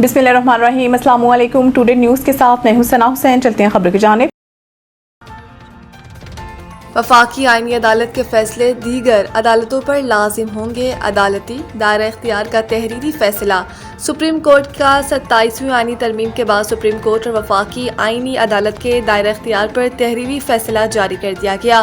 बिस्मिल्लाहिर्रहमानिर्रहीम। अस्सलाम वालेकुम। टुडे न्यूज़ के साथ मैं हूं सना हुसैन। चलते हैं खबर की जानिब। वफाकी आईनी अदालत के फैसले दीगर अदालतों पर लाजिम होंगे। अदालती दायरा इख्तियार का तहरीरी फैसला। सुप्रीम कोर्ट का 27वीं आईनी तरमीम के बाद सुप्रीम कोर्ट और वफाकी आईनी अदालत के दायरा इख्तियार पर तहरीरी फैसला जारी कर दिया गया।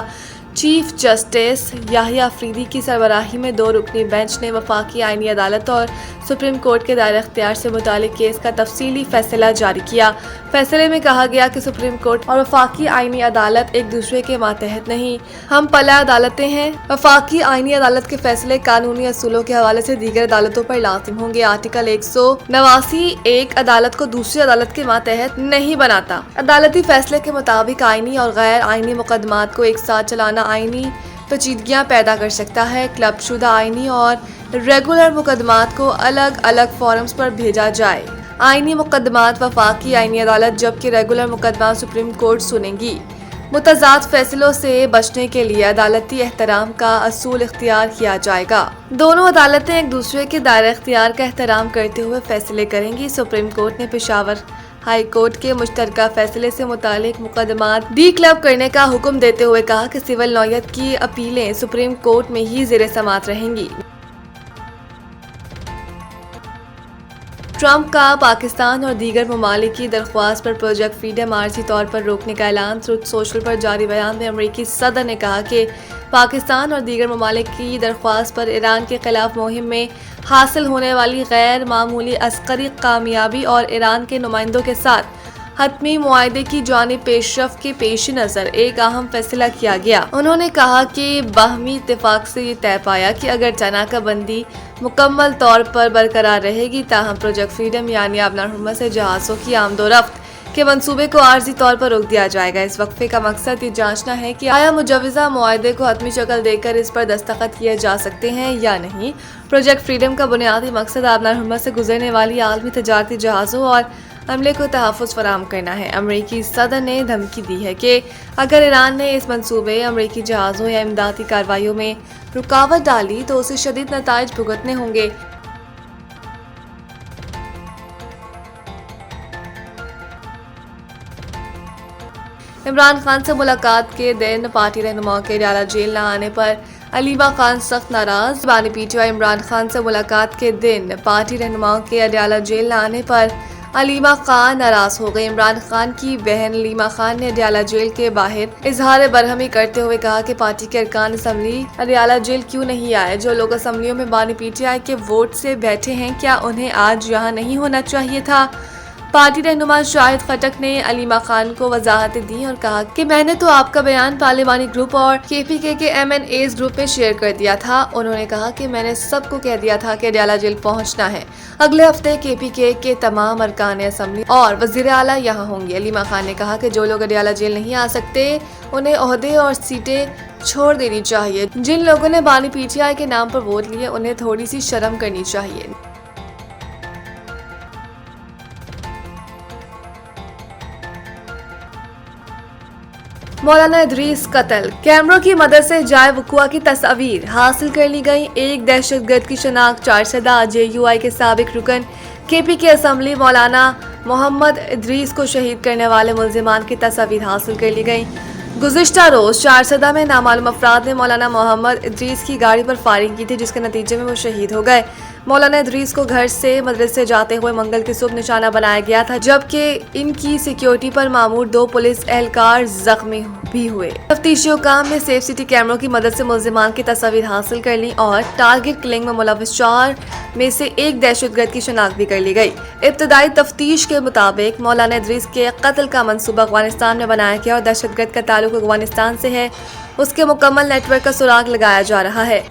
चीफ जस्टिस याहिया अफरीदी की सरबराही में 2 रुकनी बेंच ने वफाकी आईनी अदालत और सुप्रीम कोर्ट के दायरा इख्तियार से मुतालिक केस का तफसीली फैसला जारी किया। फैसले में कहा गया कि सुप्रीम कोर्ट और वफाकी आईनी अदालत एक दूसरे के मातहत नहीं, हम पला अदालतें हैं। वफाकी आईनी अदालत के फैसले कानूनी असूलों के हवाले से दीगर अदालतों पर लाजिम होंगे। आर्टिकल 189 एक अदालत को दूसरी अदालत के मातहत नहीं बनाता। अदालती फैसले के मुताबिक आईनी और गैर आईनी मुकदमात को एक साथ चलाना आईनी पेचीदगियां पैदा कर सकता है। क्लबशुदा आईनी और रेगुलर मुकदमात को अलग अलग फोरम्स पर भेजा जाए। आईनी मुकदमात वफाकी आईनी अदालत जबकि रेगुलर मुकदमा सुप्रीम कोर्ट सुनेगी। मुतजाद फैसलों से बचने के लिए अदालती एहतराम का असूल इख्तियार किया जाएगा। दोनों अदालतें एक दूसरे के दायरा इख्तियार का एहतराम करते हुए फैसले करेंगी। सुप्रीम कोर्ट ने पेशावर हाई कोर्ट के मुश्तरका फैसले से मुतालिक मुकदमात डी क्लब करने का हुक्म देते हुए कहा कि सिविल नौयत की अपीलें सुप्रीम कोर्ट में ही ज़ेर समात रहेंगी। ट्रंप का पाकिस्तान और दीगर ममालिक की दरख्वास्त पर प्रोजेक्ट फ्रीडम आर्जी तौर पर रोकने का ऐलान। ट्रुथ सोशल पर जारी बयान में अमरीकी सदर ने कहा कि पाकिस्तान और दीगर ममालिक की दरख्वास्त पर ईरान के खिलाफ मुहिम में हासिल होने वाली गैर मामूली अस्करी कामयाबी और ईरान के नुमाइंदों के साथ हतमी मुआहदे की जानिब पेशरफ के पेश नज़र एक अहम फैसला किया गया। उन्होंने कहा कि बाहमी इत्तेफाक से ये तय पाया कि अगर तनाका बंदी मुकम्मल तौर पर बरकरार रहेगी ताहम प्रोजेक्ट फ्रीडम यानी आबनारहुमा से जहाज़ों की आमदोरफ्त के मंसूबे को आर्जी तौर पर रोक दिया जाएगा। इस वक्फे का मकसद ये जांचना है कि आया मुजवज़ा मुआहदे को हतमी शक्ल देकर इस पर दस्तखत किए जा सकते हैं या नहीं। प्रोजेक्ट फ्रीडम का बुनियादी मकसद आबनारहुमा से गुजरने वाली आलमी तजारती जहाज़ों और अमले को तहफ़्फ़ुज़ फराहम करना है। अमरीकी सदर ने धमकी दी है कि अगर ईरान ने इस मंसूबे अमरीकी जहाज़ों या इमदादी कार्रवाइयों में रुकावट डाली तो उसे शदीद नताइज भुगतने होंगे। इमरान खान से मुलाकात के दिन पार्टी रहनुमाओं के अडयाला जेल न आने पर अलीमा खान सख्त नाराज। बानी पीटीआई इमरान खान से मुलाकात के दिन पार्टी रहनुमाओं के अडयाला जेल न आने पर अलीमा खान नाराज हो गई। इमरान खान की बहन अलीमा खान ने अडयाला जेल के बाहर इजहार बरहमी करते हुए कहा कि पार्टी के अरकान असम्बली अडयाला जेल क्यों नहीं आए। जो लोग असम्बलियों में बानी पीटीआई के वोट से बैठे हैं, क्या उन्हें आज यहाँ नहीं होना चाहिए था। पार्टी रहनुमा शाहिद खटक ने अलीमा खान को वजाहतें दी और कहा कि मैंने तो आपका बयान पार्लिमानी ग्रुप और केपीके के MNAs ग्रुप में शेयर कर दिया था। उन्होंने कहा कि मैंने सबको कह दिया था कि अडयाला जेल पहुंचना है। अगले हफ्ते केपीके के तमाम अरकान असम्बली और वजीर आला यहाँ होंगे। अलीमा खान ने कहा कि जो लोग अडयाला जेल नहीं आ सकते उन्हें ओहदे और सीटें छोड़ देनी चाहिए। जिन लोगों ने बानी पीटीआई के नाम पर वोट लिए उन्हें थोड़ी सी शर्म करनी चाहिए। मौलाना इदरीस कत्ल। कैमरों की मदद से जाए वकुआ की तस्वीर हासिल कर ली गई। एक दहशतगर्द की शनाख्त चारसदा JUI के साबिक रुकन KPK असम्बली मौलाना मोहम्मद इदरीस को शहीद करने वाले मुल्जिमान की तस्वीर हासिल कर ली गई। गुज़िश्ता रोज चारसदा में नामालूम अफराद ने मौलाना मोहम्मद इदरीस की गाड़ी पर फायरिंग की थी, जिसके नतीजे में वो शहीद हो गए। मौलाना इदरीस को घर से मदरसे जाते हुए मंगल की सुबह निशाना बनाया गया था, जबकि इनकी सिक्योरिटी पर मामूर 2 पुलिस एहलकार जख्मी भी हुए। तफ्तीशी हुकाम ने सेफ सिटी कैमरों की मदद से मुल्जिमान की तस्वीर हासिल कर ली और टारगेट किलिंग में मुलव्वस 4 में से एक दहशतगर्द की शनाख्त भी कर ली गई। इब्तदाई तफ्तीश के मुताबिक मौलाना इदरीस के कत्ल का मंसूबा अफगानिस्तान में बनाया गया और दहशतगर्द का ताल्लुक अफगानिस्तान से है। उसके मुकम्मल नेटवर्क का सुराग लगाया जा रहा है।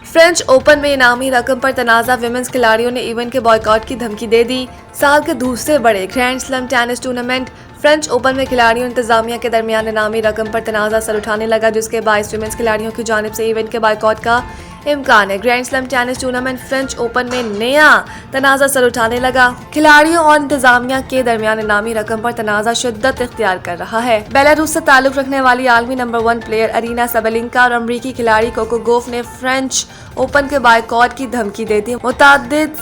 फ्रेंच ओपन में इनामी रकम पर तनाज़ा। विमेंस खिलाड़ियों ने इवेंट के बॉयकॉट की धमकी दे दी। साल के दूसरे बड़े grand slam tennis tournament French open में खिलाड़ियों इंतजामिया के दरमियान इनामी रकम पर तनाज़ा सर उठाने लगा, जिसके बायस विमेंस खिलाड़ियों की जानिब से इवेंट के बॉयकॉट का इम्कान है। Grand slam tennis tournament French open में नया तनाज़ा सर उठाने लगा। खिलाड़ियों और इंतजामिया के दरमियान इनामी रकम पर तनाज़ा शिद्दत इख्तियार कर रहा है। बेलारूस से ताल्लुक रखने वाली आलमी नंबर 1 प्लेयर अरीना सबलिंका और अमरीकी खिलाड़ी कोको गोफ ने फ्रेंच ओपन के बायकॉट की धमकी दे दी। मुतादिद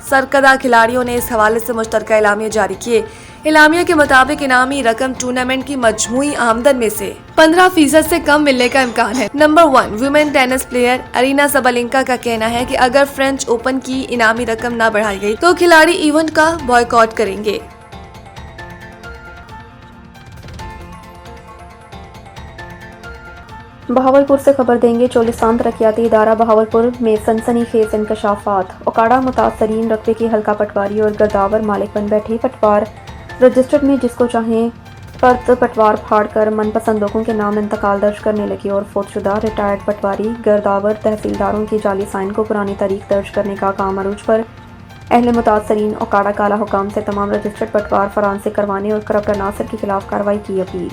सरकर्दा खिलाड़ियों ने इस हवाले से मुश्तरका एलामिया जारी किए। एलामिया के मुताबिक इनामी रकम टूर्नामेंट की मजमूई आमदन में से 15% से कम मिलने का इम्कान है। Number 1 women tennis player Aryna Sabalenka का कहना है कि अगर फ्रेंच ओपन की इनामी रकम न बढ़ाई गई तो खिलाड़ी इवेंट का बॉयकॉट करेंगे। बहावलपुर से खबर देंगे। चोलिस्तान तरक्याती इदारा बहावलपुर में सनसनीखेज इंकशाफात। औकाड़ा मुतासरीन रकबे की हल्का पटवारी और गर्दावर मालिक बन बैठे। पटवार रजिस्टर में जिसको चाहें फर्द पटवार फाड़ कर मनपसंद लोगों के नाम इंतकाल दर्ज करने लगे और फोतशुदा रिटायर्ड पटवारी गर्दावर तहसीलदारों की जाली साइन को पुरानी तारीख दर्ज करने का काम अरूज पर। अहले मुतासरीन औकाड़ा काला हुकाम से तमाम रजिस्टर्ड पटवार फरांसिक करवाने और करप्ट अनासर के खिलाफ कार्रवाई की अपील।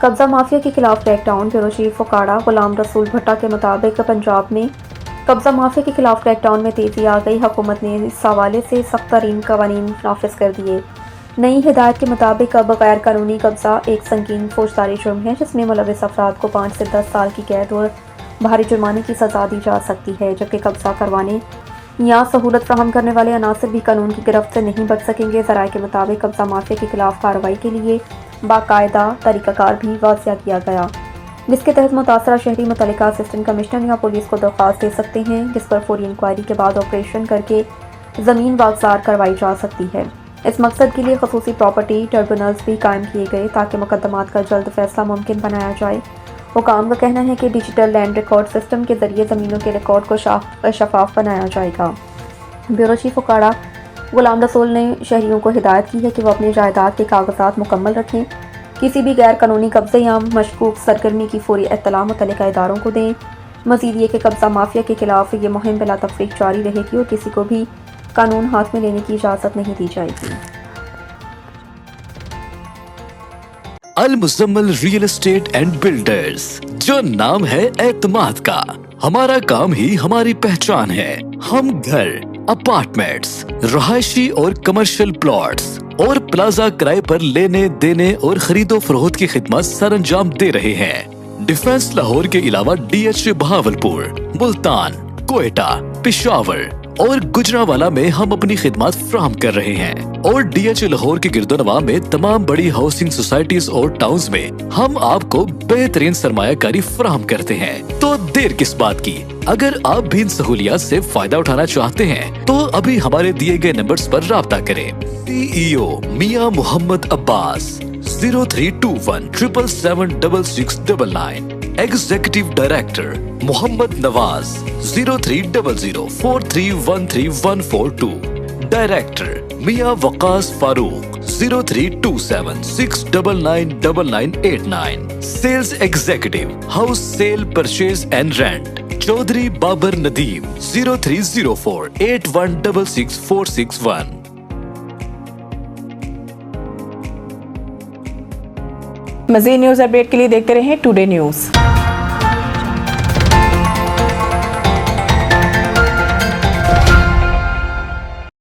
कब्जा माफिया के खिलाफ crackdown. Bureau chief औकाड़ा Ghulam Rasool भट्टा के मुताबिक पंजाब में कब्जा माफिया के खिलाफ क्रैकडाउन में तेजी आ गई। हुकूमत ने इस हवाले से सख्त तरीन कवानीन नाफिज कर दिए। नई हिदायत के मुताबिक अब गैर कानूनी कब्जा एक संगीन फौजदारी जुर्म है जिसमें मुलविस अफराद को 5 से 10 साल की कैद और भारी जुर्माने की सजा दी जा सकती है, जबकि कब्जा करवाने या सहूलत फराहम करने वाले अनासर भी कानून की गिरफ्त से नहीं बच सकेंगे। ज़राए के मुताबिक कब्जा माफिया के खिलाफ कार्रवाई के लिए बाकायदा तरीक़ाकार भी वाज़िया किया गया, जिसके तहत मुतासरा शहरी मुतल्लिका असिस्टेंट कमिश्नर या पुलिस को दरख्वास्त दे सकते हैं, जिस पर फौरी इंक्वायरी के बाद ऑपरेशन करके ज़मीन वागज़ार करवाई जा सकती है। इस मकसद के लिए खसूसी प्रॉपर्टी ट्रिब्यूनल्स भी कायम किए गए ताकि मुकदमात का जल्द फैसला मुमकिन बनाया जाए। हुकाम का कहना है कि डिजिटल लैंड रिकॉर्ड सिस्टम के जरिए ज़मीनों के रिकॉर्ड को शफाफ बनाया जाएगा। ब्यूरो चीफ औकाड़ा गुलाम रसूल ने शहरियों को हिदायत की है कि वो अपने जायदाद के कागजात मुकम्मल रखें, किसी भी गैर कानूनी कब्जे या मशकूक सरगर्मी की फौरी इत्तला मुतल्लिका इदारों को दें। मज़ीद ये कि कब्जा माफिया के खिलाफ ये मुहिम बिला तफरीक जारी रहेगी और किसी को भी कानून हाथ में लेने की इजाज़त नहीं दी जाएगी। Al Muzammil real estate and builders, जो नाम है एतमाद का, हमारा काम ही हमारी पहचान है। हम घर, अपार्टमेंट्स, रहायशी और कमर्शियल प्लॉट्स और प्लाजा किराए पर लेने देने और खरीदो फरोख्त की खिदमत सर अंजाम दे रहे हैं। डिफेंस लाहौर के अलावा DH बहावलपुर, मुल्तान, कोयटा, पेशावर और गुजरांवाला में हम अपनी खिदमत फ्राहम कर रहे हैं और DH लाहौर के गिरदोनवा में तमाम बड़ी हाउसिंग सोसाइटीज और टाउन्स में हम आपको बेहतरीन सरमायाकारी फ्राहम करते हैं। तो देर किस बात की, अगर आप भी इन सहूलियात से फायदा उठाना चाहते हैं तो अभी हमारे दिए गए नंबर्स पर राब्ता करें। CEO Mian Mohammad Abbas 0321 777 executive director Mohammad Nawaz 030043131142, director Mian Waqas Farooq 0327 6999989, sales executive house sale purchase and rent Chaudhry Babar Nadeem 0304 8166 मज़ीद न्यूज़ अपडेट के लिए देखते रहें टुडे न्यूज़।